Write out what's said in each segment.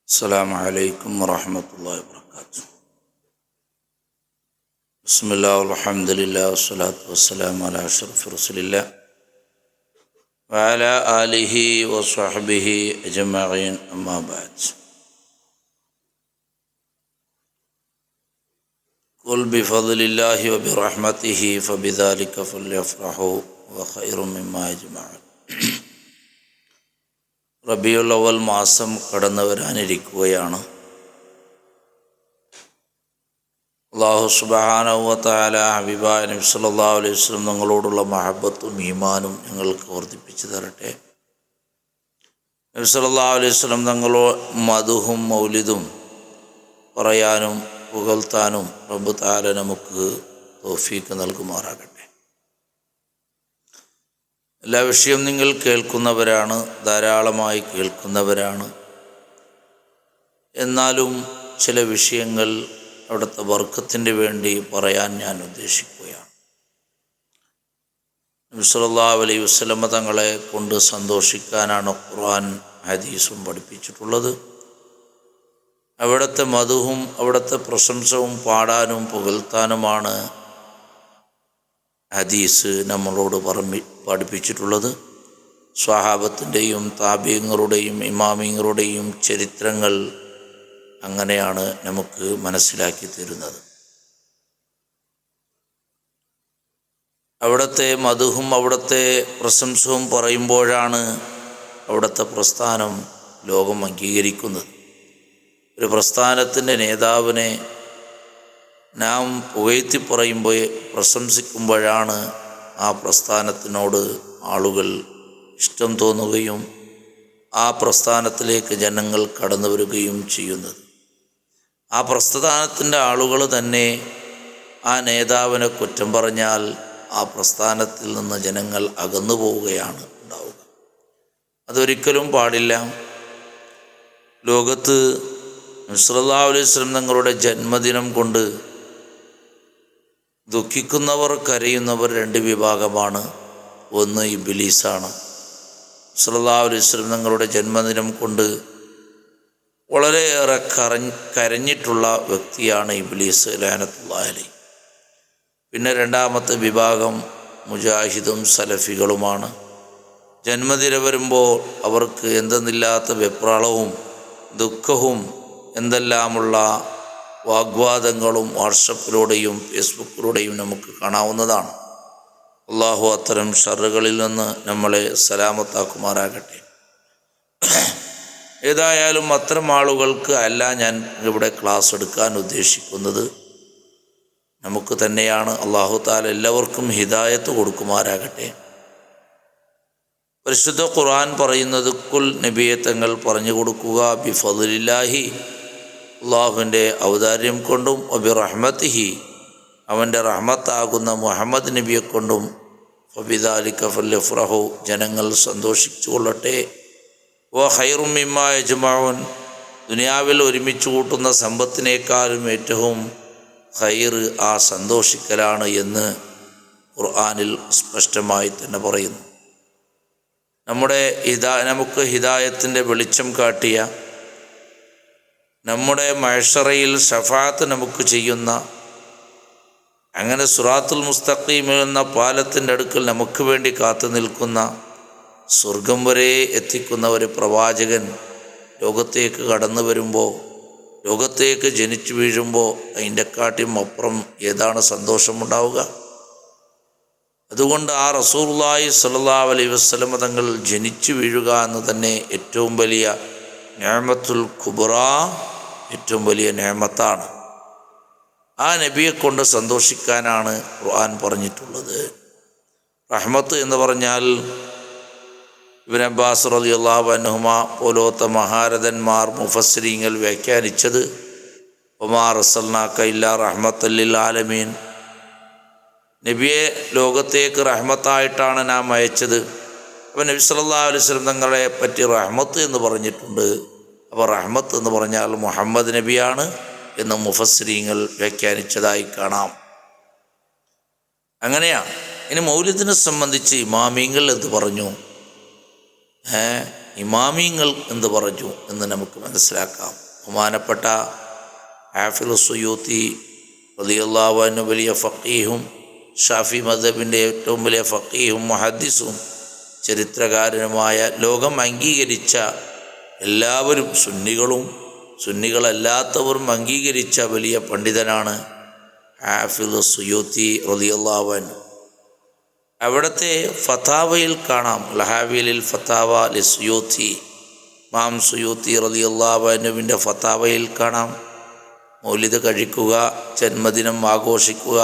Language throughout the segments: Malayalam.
السلام عليكم ورحمة الله وبركاته. بسم الله والحمد لله والصلاة والسلام على أشرف رسول الله وعلى آله وصحبه أجمعين أما بعد. قل بفضل الله وبرحمته فبذلك فليفرحوا وخير مما يجمعون. റബീഉൽ അവ്വൽ മാസം കടന്നു വരാനിരിക്കുകയാണ്. അല്ലാഹു സുബ്ഹാനഹു വ തആല ഹബീബായ നബി സല്ലല്ലാഹു അലൈഹി വസല്ലം തങ്ങളോടുള്ള മഹബത്തും ഈമാനും ഞങ്ങൾക്ക് വർദ്ധിപ്പിച്ചു തരട്ടെ. നബി സല്ലല്ലാഹു അലൈഹി വസല്ലം തങ്ങളോ മദ്ഹും മൗലിദും പറയാനും പുകഴ്ത്താനും റബ്ബ് തആല നമുക്ക് തൗഫീഖ് നൽകുമാറാകട്ടെ. എല്ലാ വിഷയവും നിങ്ങൾ കേൾക്കുന്നവരാണ്, ധാരാളമായി കേൾക്കുന്നവരാണ്. എന്നാലും ചില വിഷയങ്ങൾ അവിടുത്തെ ബർക്കത്തിന് വേണ്ടി പറയാൻ ഞാൻ ഉദ്ദേശിക്കുകയാണ്. നബി സല്ലല്ലാഹു അലൈഹി വസല്ലം തങ്ങളെ കൊണ്ട് സന്തോഷിക്കാനാണ് ഖുർആൻ ഹദീസും പഠിപ്പിച്ചിട്ടുള്ളത്. അവിടുത്തെ മദ്ഹും അവിടുത്തെ പ്രശംസവും പാടാനും പുകഴ്ത്താനുമാണ് ഹദീസ് നമ്മളോട് പഠിപ്പിച്ചിട്ടുള്ളത്. സ്വഹാബത്തിൻ്റെയും താബീങ്ങളുടെയും ഇമാമിങ്ങളുടെയും ചരിത്രങ്ങൾ അങ്ങനെയാണ് നമുക്ക് മനസ്സിലാക്കി തരുന്നത്. അവിടുത്തെ മദ്ഹും അവിടുത്തെ പ്രശംസവും പറയുമ്പോഴാണ് അവിടുത്തെ പ്രസ്ഥാനം ലോകം അംഗീകരിക്കുന്നത്. ഒരു പ്രസ്ഥാനത്തിൻ്റെ നേതാവിനെ നാം പുകഴ്ത്തി പറയുമ്പോൾ പ്രശംസിക്കുമ്പോഴാണ് ആ പ്രസ്ഥാനത്തിനോട് ആളുകൾ ഇഷ്ടം തോന്നുകയും ആ പ്രസ്ഥാനത്തിലേക്ക് ജനങ്ങൾ കടന്നു വരികയും ചെയ്യുന്നത്. ആ പ്രസ്ഥാനത്തിൻ്റെ ആളുകൾ തന്നെ ആ നേതാവിനെ കുറ്റം പറഞ്ഞാൽ ആ പ്രസ്ഥാനത്തിൽ നിന്ന് ജനങ്ങൾ അകന്നു പോവുകയാണ് ഉണ്ടാവുക. അതൊരിക്കലും പാടില്ല. ലോകത്ത് നബി സല്ലല്ലാഹു അലൈഹി വസല്ലം തങ്ങളുടെ ജന്മദിനം കൊണ്ട് ദുഃഖിക്കുന്നവർ, കരയുന്നവർ രണ്ട് വിഭാഗമാണ്. ഒന്ന് ഇബ്ലീസാണ്. സല്ലല്ലാഹു അലൈഹി വസല്ലം തങ്ങളുടെ ജന്മദിനം കൊണ്ട് വളരെയേറെ കരഞ്ഞിട്ടുള്ള വ്യക്തിയാണ് ഇബ്ലീസ് ലഅനത്തുല്ലാഹി അലൈഹി. പിന്നെ രണ്ടാമത്തെ വിഭാഗം മുജാഹിദും സലഫികളുമാണ്. ജന്മദിനം വരുമ്പോൾ അവർക്ക് എന്തെന്നില്ലാത്ത വെപ്രാളവും ദുഃഖവും എന്തെല്ലാമുള്ള വാഗ്വാദങ്ങളും വാട്സപ്പിലൂടെയും ഫേസ്ബുക്കിലൂടെയും നമുക്ക് കാണാവുന്നതാണ്. അള്ളാഹു അത്തരം ഷർറുകളിൽ നിന്ന് നമ്മളെ സലാമത്താക്കുമാറാകട്ടെ. ഏതായാലും അത്തരം ആളുകൾക്ക് അല്ല ഞാൻ ഇവിടെ ക്ലാസ് എടുക്കാൻ ഉദ്ദേശിക്കുന്നത്, നമുക്ക് തന്നെയാണ്. അള്ളാഹു തആല എല്ലാവർക്കും ഹിദായത്ത് കൊടുക്കുമാറാകട്ടെ. പരിശുദ്ധ ഖുർആൻ പറയുന്നത്, കുൽ നബിയെ തങ്ങൾ പറഞ്ഞു കൊടുക്കുക, ബിഫദ്ലില്ലാഹി അള്ളാഹുവിൻ്റെ ഔദാര്യം കൊണ്ടും വബിറഹ്മത്തിഹി അവൻ്റെ റഹ്മത്താകുന്ന മുഹമ്മദ് നബിയെ കൊണ്ടും ഫബിദാലിക ഫല്യഫ്റഹു ജനങ്ങൾ സന്തോഷിച്ചു കൊള്ളട്ടെ. വ ഖൈറും മിമ്മാ യജ്മഊൻ ദുനിയാവിൽ ഒരുമിച്ച് കൂട്ടുന്ന സമ്പത്തിനേക്കാളും ഏറ്റവും ഖൈർ ആ സന്തോഷിക്കലാണ് എന്ന് ഖുർആനിൽ സ്പഷ്ടമായി തന്നെ പറയുന്നു. നമുക്ക് ഹിദായത്തിൻ്റെ വെളിച്ചം കാട്ടിയ, നമ്മുടെ മഹ്ശറയിൽ ശഫാഅത്ത് നമുക്ക് ചെയ്യുന്ന, അങ്ങനെ സിറാത്തുൽ മുസ്തഖീം എന്ന പാലത്തിൻ്റെ അടുക്കൽ നമുക്ക് വേണ്ടി കാത്തു നിൽക്കുന്ന, സ്വർഗം വരെ എത്തിക്കുന്ന ഒരു പ്രവാചകൻ ലോകത്തേക്ക് കടന്നു വരുമ്പോൾ, ലോകത്തേക്ക് ജനിച്ചു വീഴുമ്പോൾ അതിൻ്റെ കാട്ടിയും അപ്പുറം ഏതാണ് സന്തോഷമുണ്ടാവുക? അതുകൊണ്ട് ആ റസൂലുള്ളാഹി സ്വല്ലല്ലാഹു അലൈഹി വസല്ലം തങ്ങൾ ജനിച്ചു വീഴുക എന്ന് തന്നെ ഏറ്റവും വലിയ നിഅമത്തുൽ കുബ്ര, ഏറ്റവും വലിയ നിഅമത്താണ്. ആ നബിയെ കൊണ്ട് സന്തോഷിക്കാനാണ് ഖുർആൻ പറഞ്ഞിട്ടുള്ളത്. റഹ്മത്ത് എന്ന് പറഞ്ഞാൽ ഇബ്നു അബ്ബാസ് റളിയല്ലാഹു അൻഹുമാ പോലത്തെ മഹാരഥന്മാർ മുഫസ്സിരീങ്ങൾ വ്യാഖ്യാനിച്ചത്, വമാ അർസൽനാക ഇല്ലാ റഹ്മത്തൽ ലിൽ ആലമീൻ, നബിയെ ലോകത്തേക്ക് റഹ്മത്തായിട്ടാണ് നാം അയച്ചത്. അപ്പോൾ നബി സല്ലല്ലാഹു അലൈഹി വസല്ലം തങ്ങളെ പറ്റി റഹ്മത്ത് എന്ന് പറഞ്ഞിട്ടുണ്ട്. അപ്പോൾ റഹ്മത്ത് എന്ന് പറഞ്ഞാൽ മുഹമ്മദ് നബിയാണ് എന്ന് മുഫസ്സിരീങ്ങൾ വ്യാഖ്യാനിച്ചതായി കാണാം. അങ്ങനെയാണ്. ഇനി മൗലിദിനെ സംബന്ധിച്ച് ഇമാമിങ്ങൾ എന്ത് പറഞ്ഞു? ഇമാമിങ്ങൾ എന്ത് പറഞ്ഞു എന്ന് നമുക്ക് മനസ്സിലാക്കാം. ബഹുമാനപ്പെട്ട ഹാഫിള് സുയൂത്തി റളിയല്ലാഹു അൻഹു വലിയ ഫഖീഹും ഷാഫി മദ്ഹബിൻ്റെ ഏറ്റവും വലിയ ഫഖീഹും മുഹദ്ദിസും ചരിത്രകാരനുമായ ലോകം അംഗീകരിച്ച എല്ലാവരും സുന്നികളും സുന്നികളല്ലാത്തവരും അംഗീകരിച്ച വലിയ പണ്ഡിതനാണ് ഹാഫിള് സുയൂത്തി റളിയല്ലാഹു അൻഹു. അവിടുത്തെ ഫതാവയിൽ കാണാം, ലഹാവിലിൽ ഫതാവ ലി സുയൂത്തി, ഇമാം സുയൂത്തി റളിയല്ലാഹു അൻഹുവിൻ്റെ ഫതാവയിൽ കാണാം, മൗലിദ് കഴിക്കുക, ജന്മദിനം ആഘോഷിക്കുക,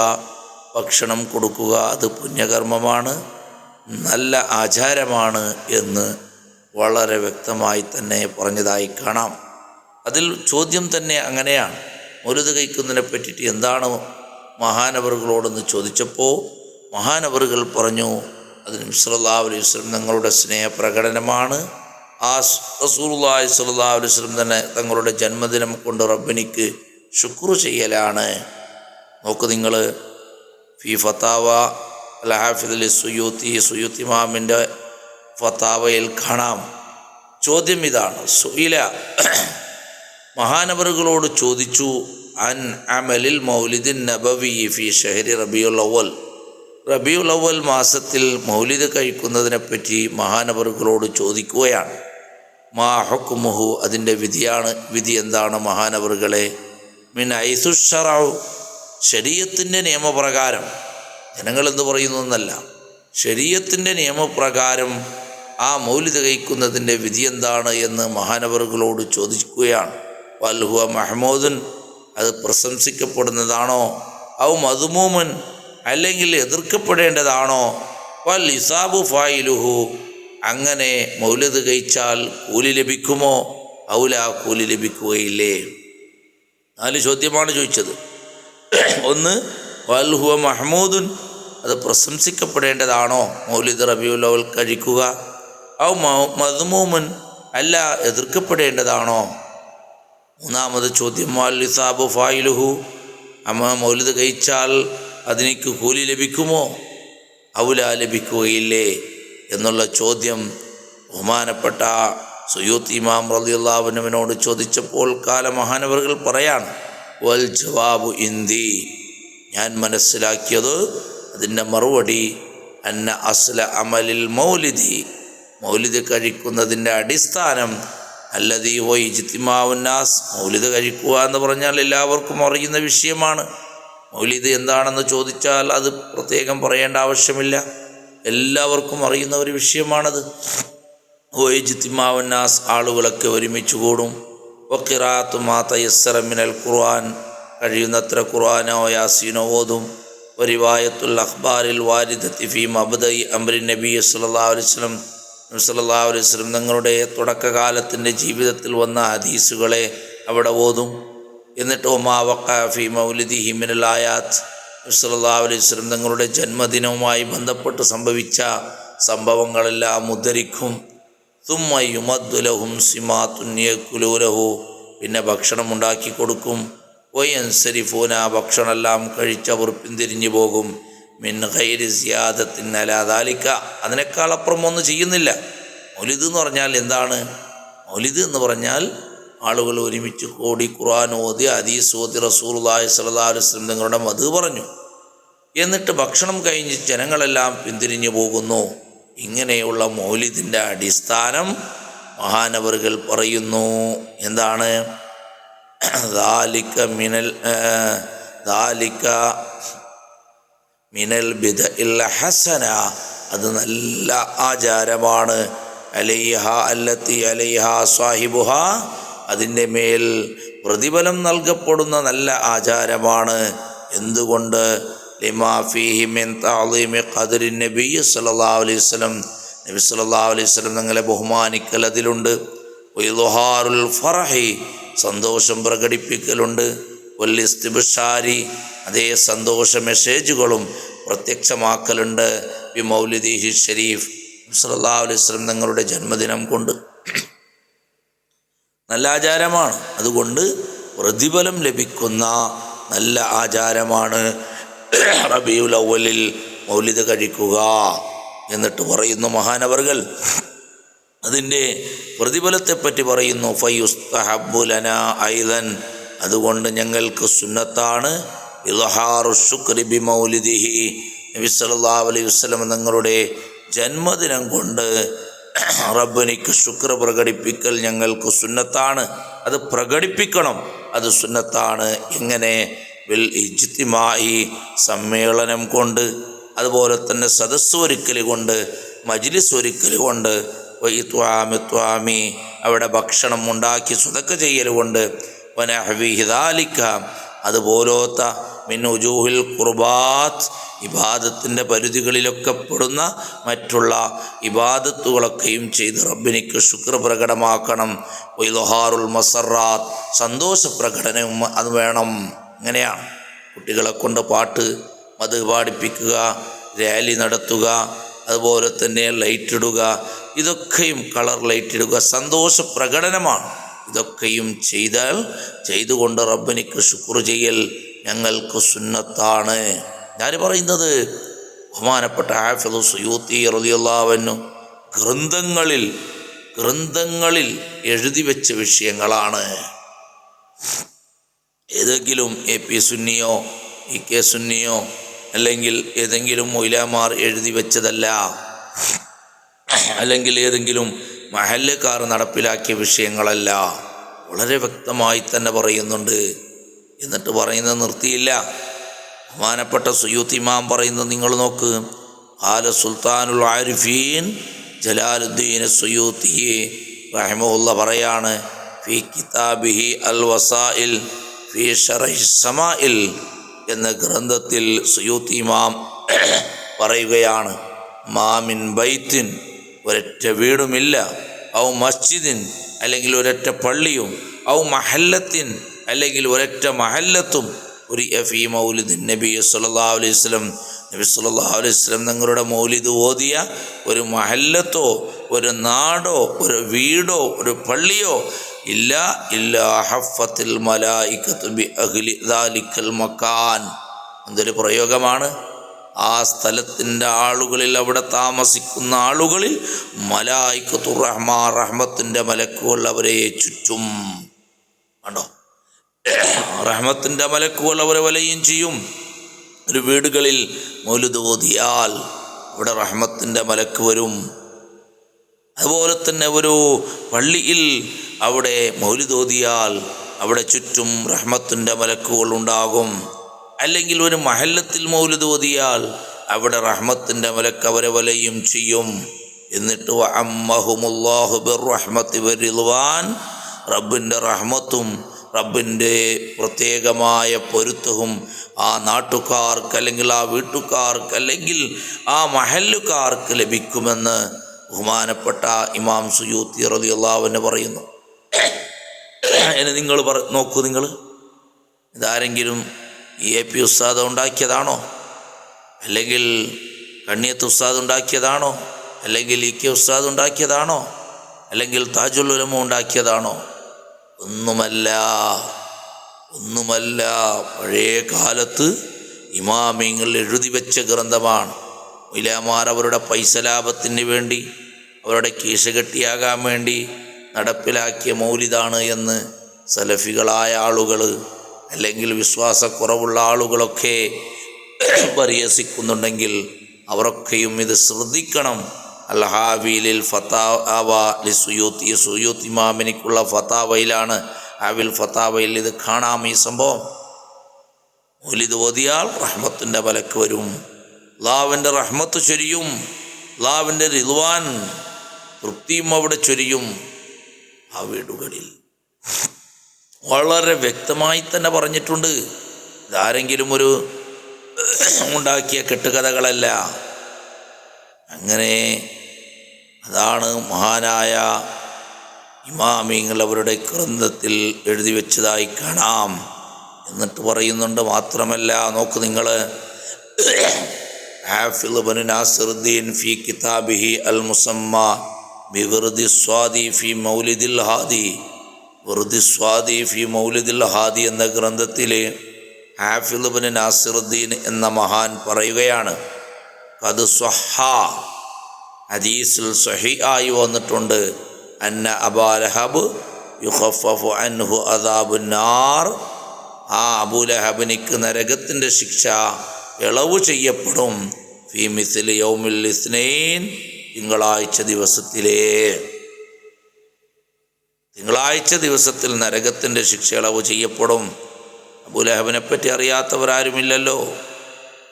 ഭക്ഷണം കൊടുക്കുക അത് പുണ്യകർമ്മമാണ്, നല്ല ആചാരമാണ് എന്ന് വളരെ വ്യക്തമായി തന്നെ പറഞ്ഞതായി കാണാം. അതിൽ ചോദ്യം തന്നെ അങ്ങനെയാണ്, മൗലിദ് കഴിക്കുന്നതിനെ പറ്റിയിട്ട് എന്താണ് മഹാനവറുകളോടെന്ന് ചോദിച്ചപ്പോൾ മഹാനവറുകൾ പറഞ്ഞു, അത് നബി സല്ലല്ലാഹു അലൈഹി വസല്ലം തങ്ങളുടെ സ്നേഹപ്രകടനമാണ്. ആ റസൂലുള്ളാഹി സ്വല്ലല്ലാഹു അലൈഹി വസല്ലം തന്നെ തങ്ങളുടെ ജന്മദിനം കൊണ്ട് റബ്ബിനിക്ക് ശുക്ർ ചെയ്യലാണ്. നോക്ക് നിങ്ങൾ, ഫി ഫതാവ അൽ ഹാഫിദ് സുയൂത്തി, സുയൂത്തി ഇമാമിൻ്റെ ഫതാവയിൽ കാണാം. ചോദ്യം ഇതാണ്, സുഇല, മഹാനവറുകളോട് ചോദിച്ചു, അൻ അമലിൽ മൗലിദിൻ നബവി ഫി ഷഹരി റബീഉൽ അവ്വൽ, റബീഉൽ അവ്വൽ മാസത്തിൽ മൗലിദ് കഴിക്കുന്നതിനെപ്പറ്റി മഹാനവറുകളോട് ചോദിക്കുകയാണ്. മാ ഹുക്മുഹു, അതിൻ്റെ വിധി എന്താണ് മഹാനവറുകളെ? മിൻ ഹൈസു ശറഉ, ശരീഅത്തിൻ്റെ നിയമപ്രകാരം, ജനങ്ങളെന്ത് പറയുന്നു എന്നല്ല, ശരീഅത്തിൻ്റെ നിയമപ്രകാരം ആ മൗലിദ് കഴിക്കുന്നതിൻ്റെ വിധി എന്താണ് എന്ന് മഹാനവറുകളോട് ചോദിക്കുകയാണ്. വൽ ഹുവ മഹ്മൂദുൻ, അത് പ്രശംസിക്കപ്പെടുന്നതാണോ? ഔ മദ്മൂമുൻ, അല്ലെങ്കിൽ എതിർക്കപ്പെടേണ്ടതാണോ? വൽ ഇസാബു ഫായിലുഹു, അങ്ങനെ മൗലിദ് കഴിച്ചാൽ കൂലി ലഭിക്കുമോ? ഔല, കൂലി ലഭിക്കുകയില്ലേ? 4 ചോദ്യമാണ് ചോദിച്ചത്. ഒന്ന്, വൽ ഹുവ മഹ്മൂദുൻ, അത് പ്രശംസിക്കപ്പെടേണ്ടതാണോ മൗലിദ് റബീഉൽ അവ്വൽ കഴിക്കുക? ഔ മദ്മൂമുൻ, അല്ല എതിർക്കപ്പെടേണ്ടതാണോ? 3ാമത് ചോദ്യം, വൽ ഇസാബു ഫായിലുഹു, മൗലിദ് കഴിച്ചാൽ അതിനിക്ക് കൂലി ലഭിക്കുമോ? ഔല, ലഭിക്കുകയില്ലേ എന്നുള്ള ചോദ്യം ബഹുമാനപ്പെട്ട സുയൂത്തി ഇമാം റളിയല്ലാഹു അൻഹുവിനോട് ചോദിച്ചപ്പോൾ മഹാനവറുകൾ പറയാണ്, വൽ ജവാബു ഇന്ദി, ഞാൻ മനസ്സിലാക്കിയത്, അതിൻ്റെ മറുപടി, അന്ന അസ്ല അമലിൽ മൗലിദി, മൗലിദ് കഴിക്കുന്നതിൻ്റെ അടിസ്ഥാനം, അല്ലദീ ഹുവ ഇജ്തിമാഉൻ നാസ്, മൗലിദ് കഴിക്കുക എന്ന് പറഞ്ഞാൽ എല്ലാവർക്കും അറിയുന്ന വിഷയമാണ്. മൗലിദ് എന്താണെന്ന് ചോദിച്ചാൽ അത് പ്രത്യേകം പറയേണ്ട ആവശ്യമില്ല, എല്ലാവർക്കും അറിയുന്ന ഒരു വിഷയമാണത്. ഇജ്തിമാഉൻ നാസ്, ആളുകളൊക്കെ ഒരുമിച്ച് കൂടും. വഖിറാഅത്തു മാ തയസ്സറ മിനൽ ഖുർആൻ, കഴിയുന്നത്ര ഖുർആനോ യാസീനോ ഓതും. വരിവായത്തുൽ അഖ്ബാരിൽ വാരിദത്തി ഫീ മബ്ദഇ അംരി നബി സല്ലല്ലാഹു അലൈഹി വസല്ലം, നബി സല്ലല്ലാഹു അലൈഹി വസല്ലം തങ്ങളുടെ തുടക്കകാലത്തിൻ്റെ ജീവിതത്തിൽ വന്ന ഹദീസുകളെ അവിടെ ഓതും. എന്നിട്ട് ഒമാ വഖഅ ഫീ മൗലിദിഹി മിനൽ ആയാത്ത്, നബി സല്ലല്ലാഹു അലൈഹി വസല്ലം തങ്ങളുടെ ജന്മദിനവുമായി ബന്ധപ്പെട്ട് സംഭവിച്ച സംഭവങ്ങളെല്ലാം ഉദ്ധരിക്കും. തുമ്മ യുമദ്ദു ലഹും സിമാത്തുൻ യഅ്കുലൂനഹു, പിന്നെ ഭക്ഷണം ഉണ്ടാക്കി കൊടുക്കും. വയൻസരിഫൂന, ഭക്ഷണമെല്ലാം കഴിച്ചവർ പിന്തിരിഞ്ഞു പോകും. മിൻ ഗൈരി സിയാദത്തിൻ അലാ ദാലിക, അതിനേക്കാൾ അപ്പുറം ഒന്നും ചെയ്യുന്നില്ല. മൗലിദ് എന്ന് പറഞ്ഞാൽ എന്താണ്? മൗലിദ് എന്ന് പറഞ്ഞാൽ ആളുകൾ ഒരുമിച്ച് കൂടി ഖുർആൻ ഓതി, ഹദീസ് ഓതി, റസൂലുള്ളാഹി സ്വല്ലല്ലാഹു അലൈഹി വസല്ലം തങ്ങളുടെ മദ്ഹ് പറഞ്ഞു, എന്നിട്ട് ഭക്ഷണം കഴിഞ്ഞ് ജനങ്ങളെല്ലാം പിന്തിരിഞ്ഞു പോകുന്നു. ഇങ്ങനെയുള്ള മൗലിദിൻ്റെ അടിസ്ഥാനം മഹാനവറുകൾ പറയുന്നു. എന്താണ്? ദാലിക മിനൽ ബിദ്ഇൽ ഹസന, അത് നല്ല ആചാരമാണ്. അലൈഹ അല്ലത്തി അലൈഹ സാഹിബുഹ, അതിൻ്റെ മേൽ പ്രതിഫലം നൽകപ്പെടുന്ന നല്ല ആചാരമാണ്. എന്തുകൊണ്ട്? ലിമാ ഫീഹി മിൻ തഅളീമി ഖദ്രി നബി സല്ലല്ലാഹു അലൈഹി വസല്ലം, നബി സല്ലല്ലാഹു അലൈഹി വസല്ലം തങ്ങളെ ബഹുമാനിക്കൽ അതിലുണ്ട്. വഇദ്ഹാറുൽ ഫറഹി, സന്തോഷം പ്രകടിപ്പിക്കലുണ്ട്. വൽ ഇസ്തിബ്ശാരി, അതേ സന്തോഷ മെസ്സേജുകളും പ്രത്യക്ഷമാക്കലുണ്ട്. ബി മൗലിദിഹി ഷരീഫ്, നബി സല്ലല്ലാഹു അലൈഹി വസല്ലം തങ്ങളുടെ ജന്മദിനം കൊണ്ട്. നല്ല ആചാരമാണ്, അതുകൊണ്ട് പ്രതിഫലം ലഭിക്കുന്ന നല്ല ആചാരമാണ് റബീഉൽ അവ്വലിൽ മൗലിദ് കഴിക്കുക എന്നിട്ട് പറയുന്നു മഹാനവറുകൾ, അതിൻ്റെ പ്രതിഫലത്തെപ്പറ്റി പറയുന്നു. ഫയുസ്തഹബ്ബു ലനാ ഐദൻ, അതുകൊണ്ട് ഞങ്ങൾക്ക് സുന്നത്താണ് ഇൽഹാറു ശുക്രി ബി മൗലിദിഹി, നബി സല്ലല്ലാഹു അലൈഹി വസല്ലം തങ്ങളുടെ ജന്മദിനം കൊണ്ട് റബ്ബിനിക്ക് ശുക്ർ പ്രകടിപ്പിക്കൽ ഞങ്ങൾക്ക് സുന്നത്താണ്. അത് പ്രകടിപ്പിക്കണം, അത് സുന്നത്താണ്. എങ്ങനെ? ബിൽ ഇജ്തിമായി, സമ്മേളനം കൊണ്ട്, അതുപോലെ തന്നെ സദസ്സ് ഒരുക്കൽ കൊണ്ട്, മജ്ലിസ് ഒരുക്കൽ കൊണ്ട്, വഇത്വാമി, അവിടെ ഭക്ഷണം ഉണ്ടാക്കി സ്വതക്ക ചെയ്യൽ കൊണ്ട്, വനഹ്വിഹി ദാലിക, അതുപോലത്തെ മിൻ ഉജൂഹിൽ ഖുർബാത്ത്, ഇബാദത്തിൻ്റെ പരിധികളിലൊക്കെ പെടുന്ന മറ്റുള്ള ഇബാദത്തുകളൊക്കെയും ചെയ്ത് റബ്ബിനിക്ക് ശുക്ർ പ്രകടമാക്കണം. വഇൽഹാറുൽ മസറാത്ത്, സന്തോഷ പ്രകടനവും അത് വേണം. അങ്ങനെയാണ് കുട്ടികളെ കൊണ്ട് പാട്ട് മത് പാടിപ്പിക്കുക, റാലി നടത്തുക, അതുപോലെ തന്നെ ലൈറ്റ് ഇടുക, ഇതൊക്കെയും കളർ ലൈറ്റ് ഇടുക സന്തോഷ പ്രകടനമാണ്. ഇതൊക്കെയും ചെയ്തുകൊണ്ട് റബ്ബിനിക്ക് ശുക്ർ ചെയ്യൽ ഞങ്ങൾക്ക് സുന്നത്താണ്. ഞാൻ പറയുന്നത് ബഹുമാനപ്പെട്ട ഹാഫിള് സുയൂത്തി റളിയല്ലാഹു അൻഹു ഗ്രന്ഥങ്ങളിൽ എഴുതി വെച്ച വിഷയങ്ങളാണ്. ഏതെങ്കിലും AP സുന്നിയോ EK സുന്നിയോ അല്ലെങ്കിൽ ഏതെങ്കിലും മൗലവിമാർ എഴുതി വെച്ചതല്ല, അല്ലെങ്കിൽ ഏതെങ്കിലും മഹല്ലക്കാർ നടപ്പിലാക്കിയ വിഷയങ്ങളല്ല. വളരെ വ്യക്തമായി തന്നെ പറയുന്നുണ്ട്. എന്നിട്ട് പറയുന്നത് നിർത്തിയില്ല. ബഹുമാനപ്പെട്ട സുയൂത്തി ഇമാം പറയുന്നത് നിങ്ങൾ നോക്ക്. ഖാല സുൽത്താനുൽ ആരിഫീൻ ജലാലുദ്ദീൻ സുയൂത്തി റഹിമഹുല്ലാഹ് പറയാണ്, ഫി കിതാബിഹി അൽ വസായിൽ ഫി ശറഹി സമാഇൽ എന്ന ഗ്രന്ഥത്തിൽ സുയൂത്തി ഇമാം പറയുകയാണ്, മാമിൻ ബൈത്തിൻ, ഒരൊറ്റ വീടുമില്ല, ഔ മസ്ജിദിൻ, അല്ലെങ്കിൽ ഒരൊറ്റ പള്ളിയും, ഔ മഹല്ലത്തിൻ, അല്ലെങ്കിൽ ഒരൊറ്റ മഹല്ലത്തും, ഒരു ഫീ മൗലിദിൻ നബി സല്ലല്ലാഹു അലൈഹി വസല്ലം, നബി സല്ലല്ലാഹു അലൈഹി വസല്ലം തങ്ങളുടെ മൗലിദ് ഓതിയ ഒരു മഹല്ലത്തോ ഒരു നാടോ ഒരു വീടോ ഒരു പള്ളിയോ ഇല്ലാ ഹഫത്തിൽ മലായികത്തു ബി അഹ്ലി ദാലിക്കൽ മക്കാൻ. എന്തൊരു പ്രയോഗമാണ്! ആ സ്ഥലത്തിൻ്റെ ആളുകളിൽ, അവിടെ താമസിക്കുന്ന ആളുകളിൽ മലായികത്തു റഹ്മാൻ, റഹ്മത്തിൻ്റെ മലക്കുകൾ അവരെ ചുറ്റും. കണ്ടോ, റഹ്മത്തിൻ്റെ മലക്കുകൾ അവരെ വലയും ചെയ്യും. ഒരു വീടുകളിൽ മൗലിദ് ഓതിയാൽ അവിടെ റഹ്മത്തിൻ്റെ മലക്ക് വരും. അതുപോലെ തന്നെ ഒരു പള്ളിയിൽ അവിടെ മൗലിദ് ഓതിയാൽ അവിടെ ചുറ്റും റഹ്മത്തിൻ്റെ മലക്കുകൾ ഉണ്ടാകും. അല്ലെങ്കിൽ ഒരു മഹല്ലത്തിൽ മൗലിദ് ഓതിയാൽ അവിടെ റഹ്മത്തിൻ്റെ മലക്ക് അവരെ വലയും ചെയ്യും. എന്നിട്ട് വഅമ്മഹുമുല്ലാഹു ബിർറഹ്മത്തി വറിദ്വാൻ, റബ്ബിൻ്റെ റഹ്മത്തും റബ്ബിൻ്റെ പ്രത്യേകമായ പൊരുത്തവും ആ നാട്ടുകാർക്ക്, അല്ലെങ്കിൽ ആ വീട്ടുകാർക്ക്, അല്ലെങ്കിൽ ആ മഹല്ലുകാർക്ക് ലഭിക്കുമെന്ന് ബഹുമാനപ്പെട്ട ഇമാം സുയൂത്തി റളിയല്ലാഹു അൻഹു പറയുന്നു. ഇനി നിങ്ങൾ നോക്കൂ, നിങ്ങൾ ഇതാരെങ്കിലും AP ഉസ്താദ് ഉണ്ടാക്കിയതാണോ? അല്ലെങ്കിൽ കണ്ണിയത്ത് ഉസ്താദ് ഉണ്ടാക്കിയതാണോ? അല്ലെങ്കിൽ EK ഉസ്താദ് ഉണ്ടാക്കിയതാണോ? അല്ലെങ്കിൽ താജുൽ ഉലമ ഉണ്ടാക്കിയതാണോ? ഒന്നുമല്ല. പഴയ കാലത്ത് ഇമാമിങ്ങൾ എഴുതി വെച്ച ഗ്രന്ഥമാണ്. ഉലമാർ അവരുടെ പൈസ ലാഭത്തിന് വേണ്ടി, അവരുടെ കീശകെട്ടിയാകാൻ വേണ്ടി നടപ്പിലാക്കിയ മൗലിദാണ് എന്ന് സലഫികളായ ആളുകൾ, അല്ലെങ്കിൽ വിശ്വാസക്കുറവുള്ള ആളുകളൊക്കെ പരിഹസിക്കുന്നുണ്ടെങ്കിൽ അവരൊക്കെയും ഇത് ശ്രദ്ധിക്കണം. അൽ-ഹാവിലിൽ ഫതാവ ലി സുയൂത്തി, സുയൂത്തി ഇമാമിനിക്കുള്ള ഫതാവയിലാണ്, ഹാവിൽ ഫതാവയിൽ ഇത് കാണാം. ഈ സംഭവം മൗലിദ് ഓതിയാൽ റഹ്മത്തിൻ്റെ മലക്ക് വരും, അല്ലാഹുവിൻ്റെ റഹ്മത്ത് ചൊരിയും, അല്ലാഹുവിൻ്റെ റിദ്വാൻ തൃപ്തിയും അവിടെ ചൊരിയും ആ വീടുകളിൽ. വളരെ വ്യക്തമായി തന്നെ പറഞ്ഞിട്ടുണ്ട്. ഇതാരെങ്കിലും ഒരു ഉണ്ടാക്കിയ കെട്ടുകഥകളല്ല. അങ്ങനെ അതാണ് മഹാനായ ഇമാമിങ്ങൾ അവരുടെ ഗ്രന്ഥത്തിൽ എഴുതി വെച്ചതായി കാണാം. എന്നിട്ട് പറയുന്നുണ്ട്, മാത്രമല്ല നോക്ക് നിങ്ങൾ, ഹാഫിള് ഇബ്നു നാസിറുദ്ദീൻ ഫി കിതാബിഹി അൽ മുസമ്മ ബിവർദി സ്വാദി ഫി മൗലിദിൽ ഹാദി, വെറുദി സ്വാദി ഫി മൗലിദിൽ ഹാദി എന്ന ഗ്രന്ഥത്തിൽ ഹാഫിള് ഇബ്നു നാസിറുദ്ദീൻ എന്ന മഹാൻ പറയുകയാണ്, ഖദ് സ്വഹ, ഹദീസിൽ സ്വഹീഹായി വന്നിട്ടുണ്ട്, അന്ന അബാ ലഹബ് യുഖഫഫു അൻഹു അദാബുന്നാർ, ആ അബൂലഹബിനിക്ക് നരകത്തിൻ്റെ ശിക്ഷ ഇളവ് ചെയ്യപ്പെടും, ഫീ മിസ്ലി യൗമിൽ ഇസ്നൈൻ, തിങ്കളാഴ്ച ദിവസത്തിൽ നരകത്തിൻ്റെ ശിക്ഷ ഇളവ് ചെയ്യപ്പെടും. അബൂലഹബിനെ പറ്റി അറിയാത്തവരാരുമില്ലല്ലോ.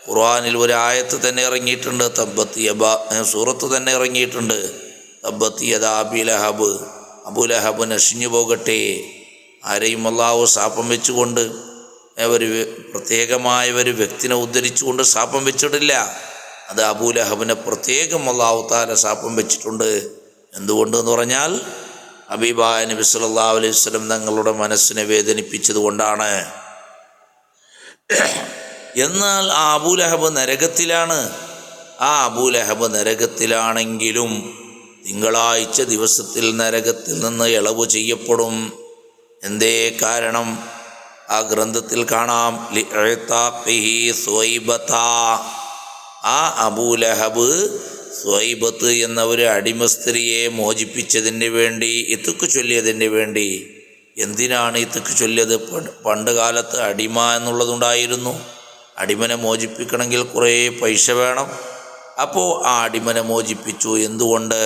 ഖുർആനിൽ ഒരു ആയത്ത് തന്നെ ഇറങ്ങിയിട്ടുണ്ട്, സൂറത്ത് തന്നെ ഇറങ്ങിയിട്ടുണ്ട്, തബ്ബത് യദാ അബീ ലഹബ്, അബൂലഹബ് നശിഞ്ഞു പോകട്ടെ. ആരെയും അല്ലാഹു ശാപം വെച്ചുകൊണ്ട് പ്രത്യേകമായ ഒരു വ്യക്തിനെ ഉദ്ധരിച്ചുകൊണ്ട് ശാപം വെച്ചിട്ടില്ല. അത് അബൂലഹബിനെ പ്രത്യേകം അല്ലാഹു തആല ശാപം വെച്ചിട്ടുണ്ട്. എന്തുകൊണ്ടെന്ന് പറഞ്ഞാൽ ഹബീബായ നബി സല്ലല്ലാഹു അലൈഹി വസല്ലം തങ്ങളുടെ മനസ്സിനെ വേദനിപ്പിച്ചത് കൊണ്ടാണ്. എന്നാൽ ആ അബൂലഹബ് നരകത്തിലാണ്. ആ അബൂലഹബ് നരകത്തിലാണെങ്കിലും തിങ്കളാഴ്ച ദിവസത്തിൽ നരകത്തിൽ നിന്ന് ഇളവ് ചെയ്യപ്പെടും. എന്തേ കാരണം? ആ ഗ്രന്ഥത്തിൽ കാണാം, ലിഇഅ്താഖിഹി സ്വൈബത, ആ അബൂലഹബ് സ്വൈബത്ത് എന്ന ഒരു അടിമ സ്ത്രീയെ മോചിപ്പിച്ചതിന് വേണ്ടി, ഇത്ക്ക് ചൊല്ലിയതിന് വേണ്ടി. എന്തിനാണ് ഇത്ക്ക് ചൊല്ലിയത്? പണ്ട് കാലത്ത് അടിമ എന്നുള്ളതുണ്ടായിരുന്നു. അടിമനെ മോചിപ്പിക്കണമെങ്കിൽ കുറേ പൈസ വേണം. അപ്പോൾ ആ അടിമനെ മോചിപ്പിച്ചു. എന്തുകൊണ്ട്?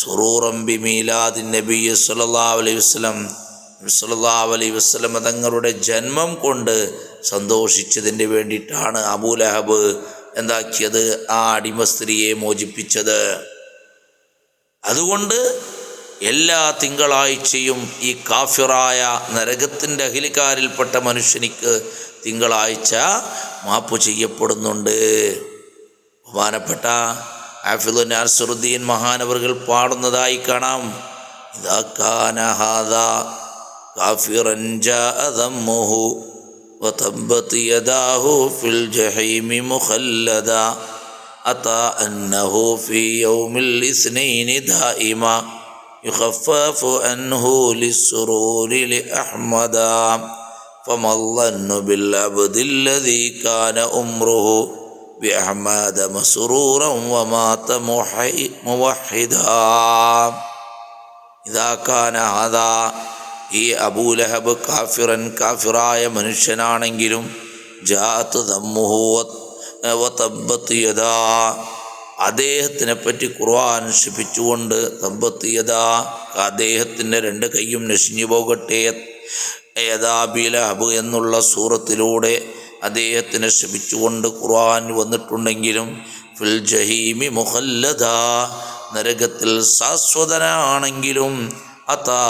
സുറൂറൻ ബിമീലാദിൻ നബി സല്ലല്ലാഹു അലൈഹി വസല്ലം തങ്ങളുടെ ജന്മം കൊണ്ട് സന്തോഷിച്ചതിന് വേണ്ടിയിട്ടാണ് അബൂലഹബ് എന്താക്കിയത്? ആ അടിമ സ്ത്രീയെ മോചിപ്പിച്ചത്. അതുകൊണ്ട് എല്ലാ തിങ്കളാഴ്ചയും ഈ കാഫിറായ നരകത്തിൻ്റെ അഖിലിക്കാരിൽപ്പെട്ട മനുഷ്യനിക്ക് തിങ്കളാഴ്ച മാപ്പ് ചെയ്യപ്പെടുന്നുണ്ട്. ബഹുമാനപ്പെട്ട ഹാഫിളു നാസിറുദ്ദീൻ മഹാനവറുകൾ പാടുന്നതായി കാണാം, ഇദാ കാന ഹാദാ കാഫിറൻ ജാഅ ദമ്മുഹു വതബ്ബത് യദാഹു ഫിൽ ജഹീമി മുഖല്ലദാ അതാ അന്നഹു ഫീ യൗമിൽ ഇസ്നൈനി ദായിമാ യുഖഫഫു അൻഹു ലിസ്സുറൂരി ലിഅഹ്മദാ ഫമാ الظن بالعبد الذي كان عمره بأحمد مسرورا ومات موحدا إذا كان هذا, ഈ അബൂലഹബ് കാഫിറായ മനുഷ്യനാണെങ്കിലും ജാഅത്ത് ദമ്മുഹു വതബ്ബത് യദാ, അദ്ദേഹത്തിനെ പറ്റി ഖുർആൻ ശപിച്ചുകൊണ്ട് തബ്ബത് യദാ, അദ്ദേഹത്തിൻ്റെ രണ്ട് കൈയും നശിഞ്ഞു പോകട്ടെ, യദാ അബീ ലഹബ് എന്നുള്ള സൂറത്തിലൂടെ അദ്ദേഹത്തിനെ ശപിച്ചുകൊണ്ട് ഖുർആൻ വന്നിട്ടുണ്ടെങ്കിലും ഫിൽ ജഹീമി മുഖല്ലദാ, നരകത്തിൽ ശാശ്വതനാണെങ്കിലും അതാ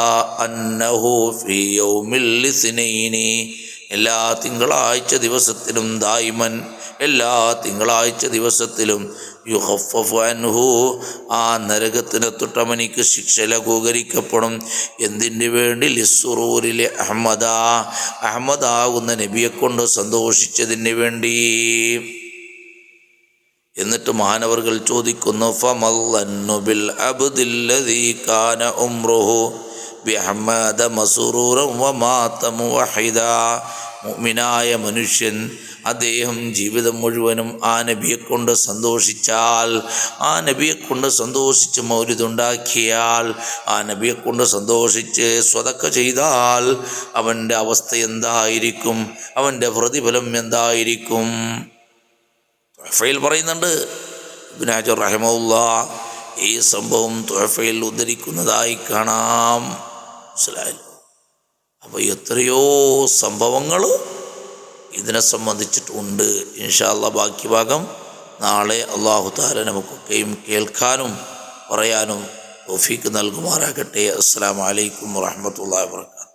അന്നഹു ഫീ യൗമിൽ ഇസ്നൈനി, എല്ലാ തിങ്കളാഴ്ച ദിവസത്തിലും ദായിമൻ, എല്ലാ തിങ്കളാഴ്ച ദിവസത്തിലും യുഖഫഫു അൻഹു, ആ നരകത്തിന് തൊട്ടവനിക്ക് ശിക്ഷ ലഘൂകരിക്കപ്പെടും. എന്തിനു വേണ്ടി? ലിസ്സുറൂരിലെ അഹമ്മദാകുന്ന നബിയെ കൊണ്ട് സന്തോഷിച്ചതിന് വേണ്ടി. എന്നിട്ട് മഹാനവറുകൾ ചോദിക്കുന്നു, ഫമല്ലന്നു ബിൽ അബ്ദില്ലദീ കാന ഉംറുഹു ബിഅഹ്മദ മസ്റൂറൻ വമാത മുവഹിദാ, മുഅ്മിനായ മനുഷ്യൻ അദ്ദേഹം ജീവിതം മുഴുവനും ആ നബിയെ കൊണ്ട് സന്തോഷിച്ചാൽ, ആ നബിയെ കൊണ്ട് സന്തോഷിച്ച് മൗലിദുണ്ടാക്കിയാൽ, ആ നബിയെ കൊണ്ട് സന്തോഷിച്ച് സ്വതക്ക ചെയ്താൽ അവൻ്റെ അവസ്ഥ എന്തായിരിക്കും? അവൻ്റെ പ്രതിഫലം എന്തായിരിക്കും? തുഹഫയിൽ പറയുന്നുണ്ട്, ഇബ്നു ഹജർ റഹിമഹുല്ലാഹ് ഈ സംഭവം തുഹഫയിൽ ഉദ്ധരിക്കുന്നതായി കാണാം. മനസ്സിലായല്ലോ? അപ്പോൾ എത്രയോ സംഭവങ്ങൾ ഇതിനെ സംബന്ധിച്ചിട്ടുണ്ട്. ഇൻഷാ അല്ലാഹ് ബാക്കി ഭാഗം നാളെ അല്ലാഹു തആല നമുക്കൊക്കെയും കേൾക്കാനും പറയാനും തൗഫീഖ് നൽകുമാറാകട്ടെ. അസ്സലാമു അലൈക്കും വറഹ്മത്തുള്ളാഹി വബറകാതുഹു.